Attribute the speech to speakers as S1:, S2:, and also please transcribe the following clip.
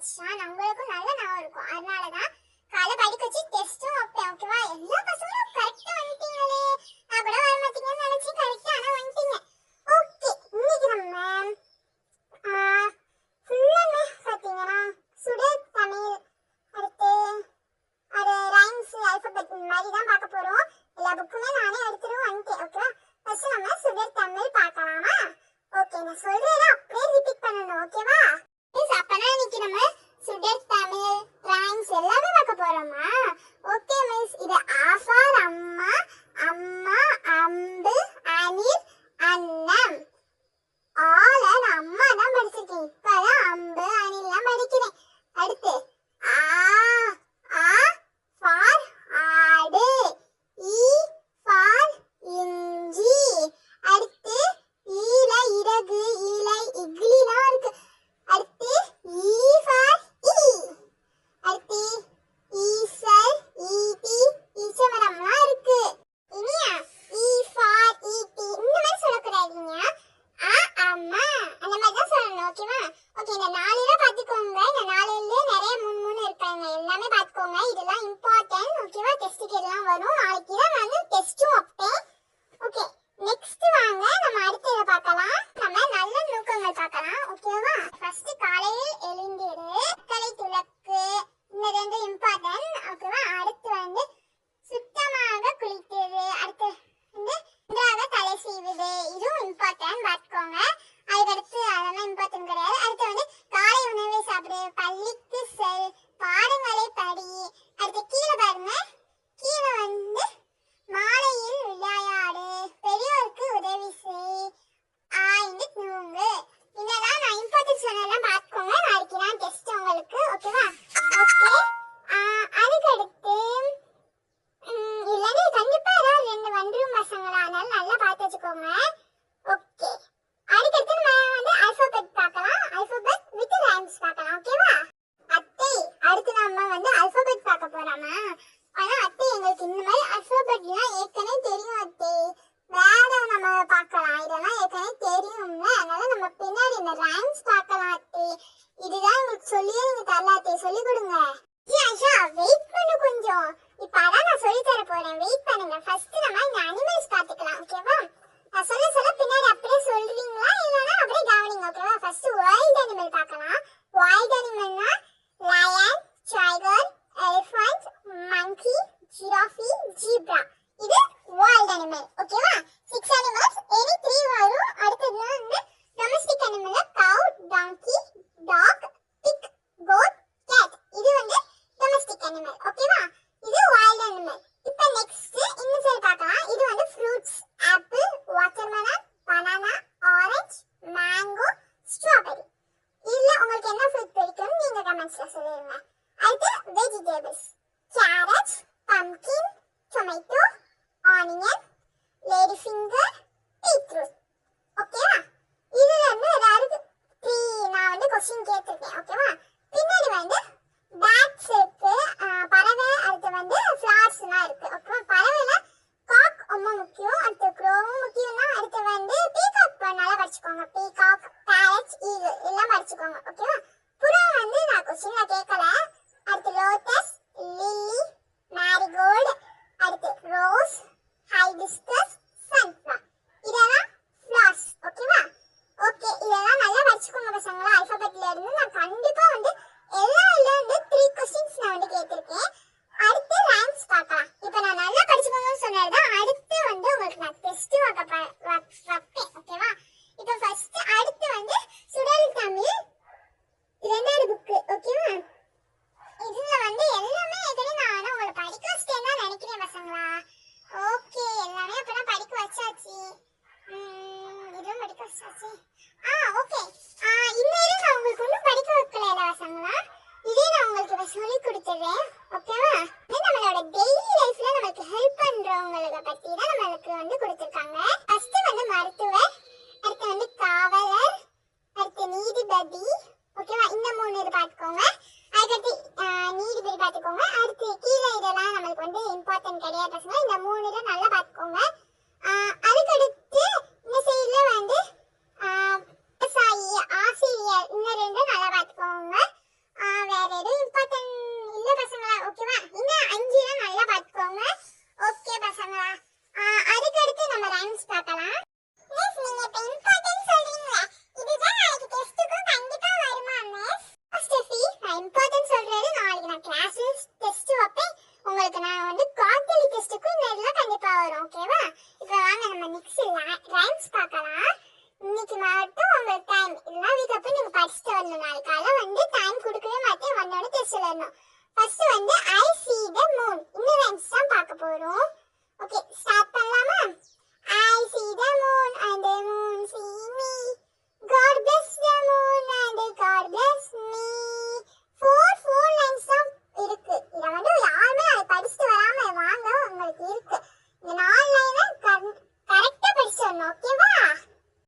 S1: வச்சா நம்மளுக்கும் நல்ல ஞாபகம் இருக்கும். அதனாலதான் காலை படிக்க வச்சு டெஸ்டும் வைப்பேன். ஓகேவா? எல்லா பசங்களும் கரெக்டா வந்துட்டீங்களே. நான் கூட வர மாட்டீங்கன்னு நினைச்சு கரெக்டா ஆனா வந்துட்டீங்க. ஓகே, இன்னைக்கு நம்ம ஃபுல்லாமே பாத்தீங்கன்னா சுடர் தமிழ், அடுத்து அது ரைம்ஸ், ஆல்பபெட் மாதிரி தான் பார்க்க போறோம். எல்லா புக்குமே நானே எடுத்துட்டு வந்துட்டேன். ஓகேவா? ஃபர்ஸ்ட் நம்ம சுடர் தமிழ் பார்க்கலாமா? ஓகே, நான் சொல்றேன் அப்படியே ரிப்பீட் பண்ணணும். ஓகேவா? அப்பனா இன்னைக்கு நம்ம சுடர் தமிழ், ரைம்ஸ் எல்லாமே பார்க்க போறோமா? Okay miss. இது ஆஃபார் அம்மா, அம்மா அம்பு அணில் அன்னம். ஆலன் அம்மா தான் படிச்சிருக்கேன். இப்பதான் அம்பு அணில்லாம் படிக்கிறேன். அடுத்து ஆ ஆ ஃபார் ஆடு, ஈ ஃபார் இஞ்சி. அடுத்து ஈல இறகு, ஈலை இக்லிலாம் இருக்கு. அடுத்து ஈ ஃபார் ஈ. அடுத்து ஈசல், ஈட்டி, ஈச்சமரம்லாம் இருக்கு. இனியா ஈ ஃபார் ஈட்டி இந்த மாதிரி சொல்லக்கூடாதுங்க. அம்மா அந்த மாதிரி தான் சொல்லணும். ஓகேவா? ஓகே, இந்த 4 பார்த்துக்கோங்க. இந்த 4ல நிறைய 3 இருப்பாங்க. எல்லாமே பார்த்துக்கோங்க. இதெல்லாம் இம்பார்ட்டன்ட். ஓகேவா? டெஸ்ட்டுக்கு எல்லாம் வரும். நாளைக்கு தான் நான் டெஸ்ட்டும் வைப்பேன். ஓகே, நெக்ஸ்ட் வாங்க நம்ம அடுத்ததை பார்க்கலாம். நம்ம நல்ல நோக்கங்கள் பார்க்கலாம். ஓகேவா? ஃபர்ஸ்ட் காலையில் எழுந்திரு, கலை துலக்கு, இந்த 2 இம்பார்ட்டன்ட். ஓகேவா? அடுத்து வந்து சுத்தமாக குளித்தது, அடுத்து வந்து நன்றாக தலை சீவுது, இதுவும் இம்பார்ட்டன்ட் பார்த்துக்கோங்க. அதுக்கடுத்து அதெல்லாம் இம்பார்ட்டன்ட் கிடையாது. அடுத்து வந்து காலை உணவை சாப்பிடு, பள்ளிக்கு செல், பாடங்களை படி. அடுத்து கீழே பாருங்க, கீழே வந்து மாலையில் விளையாடு, பெரியோருக்கு உதவி செய், ஆய்ந்து தூங்கு. இதெல்லாம் நான் இம்பார்ட்டன்ட் சொன்னதெல்லாம் பார்த்துக்கோங்க. நாளைக்கு நான் டெஸ்ட் உங்களுக்கு. ஓகேவா? ஓகே, அதுக்கடுத்து இல்லைன்னா கண்டிப்பா ஏதாவது 2 வந்துரும் பசங்களா, அதனால நல்லா பார்த்து வச்சுக்கோங்க. ஓகே, அதுக்கடுத்து நம்ம வந்து ஆல்பபெட் பார்க்கலாம். ஆல்பபெட் வித் ரைம்ஸ் பார்க்கலாம். ஓகேவா? அத்தை, அடுத்து நம்ம வந்து ஆல்பபெட் பார்க்க போறோமா? ஆனா அத்தை எங்களுக்கு இந்த மாதிரி ஆல்பபெட்லாம் ஏற்கனவே தெரியும் அத்தை. வேற நம்ம பார்க்கலாம். இதெல்லாம் ஏற்கனவே தெரியும்ல, அதனால நம்ம பின்னாடி இந்த ரைம்ஸ் பார்க்கலாம் அத்தை. இதுதான் உங்களுக்கு சொல்லியே நீங்க தரல அத்தை, சொல்லி கொடுங்க. வெயிட் பண்ணு கொஞ்சம். இப்பதான் நான் சொல்லி தர போறேன். வெயிட் பண்ணுங்க. ஃபர்ஸ்ட் நம்ம இந்த அனிமல்ஸ் பார்த்துக்கலாம். ஓகேவா? நான் சொல்ல பின்னாடி அப்படியே சொல்றீங்களா இல்லனா அப்படியே கவனிங்க. ஓகேவா? ஃபர்ஸ்ட் வைல்ட் அனிமல் பார்க்கலாம். வைல்ட் அனிமல்னா லயன், டைகர், எலிஃபண்ட், மங்கி, ஜிராஃபி, ஜீப்ரா. இது வைல்ட் அனிமல். ஓகேவா? 6 அனிமல்ஸ், எனி 3 வரும். அடுத்தது வந்து டொமஸ்டிக் அனிமல்ல கவ், டாங்கி, டாக், பிக், கோட், கேட். இது வந்து டொமஸ்டிக் அனிமல். ஓகேவா? இது வைல்ட் அனிமல். இப்போ நெக்ஸ்ட் இந்த சைடு பார்க்கலாம். இது வந்து fruits, apple, watermelon, banana, orange, mango, strawberry. இதுல உங்களுக்கு என்ன ஃப்ரூட் பிடிக்கும் நீங்க கமெண்ட்ஸ்ல சொல்லுங்க. அடுத்து vegetables, carrot, pumpkin, tomato, onion, lady finger, beetroot. ஓகேவா? இதுல இருந்து ஏதாவது 3 நான் வந்து क्वेश्चन கேட்டிருக்கேன். ஓகேவா? பின்னாடி வந்து பேட்ஸ் இருக்கு, பறவை, அடுத்து வந்து ஃப்ளவர்ஸ்லாம் இருக்கு. ஓகேவா? பறவைல காக் ரொம்ப முக்கியம், அடுத்து க்ரோவும் முக்கியம் தான். அடுத்து வந்து பீகாக் நல்லா படிச்சுக்கோங்க. பீகாக், பேரட், ஈகிள் எல்லாம் படிச்சுக்கோங்க. ஓகேவா? புறா வந்து நான் क्वेश्चनல கேட்கல. அடுத்து லோட்டஸ், லில்லி, மேரிகோல்டு, அடுத்து ரோஸ், ஹைபிஸ்கஸ், சன்ஃப்ளவர். இதெல்லாம் ஃப்ளவர்ஸ். ஓகேவா? ஓகே, இதெல்லாம் நல்லா படிச்சுக்கோங்க பசங்களா. ஆல்பபெட்ல இருந்து நான் கண்டிப்பா வந்து எல்லாம்ல இருந்து 3 क्वेश्चंस நான் வந்து கேட்டிருக்கேன். அடுத்து ரைம்ஸ் பார்க்கலாம். இப்போ நான் நல்லா படிச்சுக்கோங்கன்னு சொன்னதுதான். அடுத்து வந்து உங்களுக்கு நான் டெஸ்ட் வைப்பேன். ஓகேவா? இப்போ ஃபர்ஸ்ட் அடுத்து வந்து சுடர் தமிழ் 2வது புக். ஓகேவா? இதுல வந்து எல்லாமே ஏற்கனவே நான் உங்களை படிக்க வச்சிட்டேன்னு தான் நினைக்கிறேன் பசங்களா. ஓகே, எல்லாமே அப்பதான் படிக்க வச்சாச்சு. இதுவும் படிக்க வச்சாச்சு. ஓகே, இந்த இது நான் உங்களுக்கு ஒன்றும் படிக்க வைக்கல பசங்களா. இதே நான் உங்களுக்கு இப்போ சொல்லி கொடுத்துறேன். ஓகேவா? நம்மளோட டெய்லி லைஃப்ல நமக்கு ஹெல்ப் பண்றவங்களை பத்தி தான் நம்மளுக்கு வந்து கொடுத்துருக்காங்க. ஃபர்ஸ்ட் வந்து மருத்துவர், அடுத்து வந்து காவலர், அடுத்து நீதிபதி. ஓகேவா? இந்த 3 இது பார்த்துக்கோங்க. அதுக்கடுத்து நீதிபதி பார்த்துக்கோங்க. அடுத்து கீழே இதெல்லாம் நம்மளுக்கு வந்து இம்பார்ட்டன்ட் கிடையாது பசங்க. இந்த 3 இதை நல்லா பார்த்துக்கோங்க. அதுக்கடுத்து இந்த சைட்ல வந்து விவசாயி, ஆசிரியர், இந்த 2 நல்லா பார்த்துக்கோங்க. நாளுக்கால வந்து டைம் கொடுக்கவே மாட்டேன், வந்தோட டெஸ்ட் சொல்லணும். ஃபர்ஸ்ட் வந்து ஐ see the moon இந்த ரைம்ஸ் தான் பார்க்க போறோம். ஓகே ஸ்டார்ட் பண்ணலாமா? I see the moon and the moon see me. God bless the moon and God bless